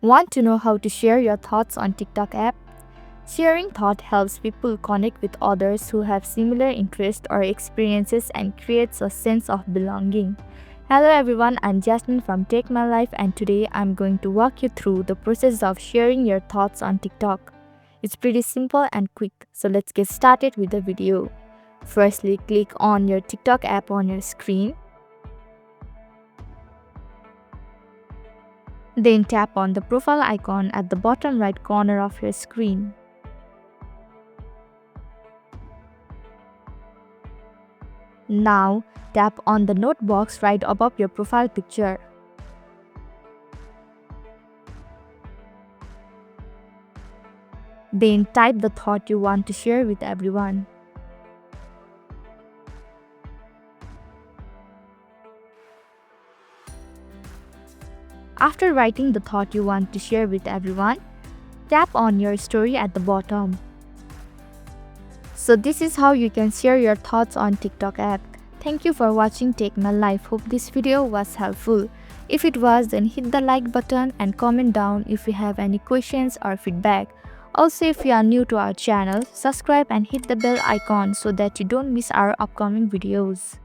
Want to know how to share your thoughts on TikTok app? Sharing thought helps people connect with others who have similar interests or experiences and creates a sense of belonging. Hello everyone, I'm Jasmine from Take My Life and today I'm going to walk you through the process of sharing your thoughts on TikTok. It's pretty simple and quick, so let's get started with the video. Firstly, click on your TikTok app on your screen. Then tap on the profile icon at the bottom right corner of your screen. Now, tap on the note box right above your profile picture. Then type the thought you want to share with everyone. After writing the thought you want to share with everyone, tap on your story at the bottom. So this is how you can share your thoughts on TikTok app. Thank you for watching Take My Life. Hope this video was helpful. If it was, then hit the like button and comment down if you have any questions or feedback. Also, if you are new to our channel, subscribe and hit the bell icon so that you don't miss our upcoming videos.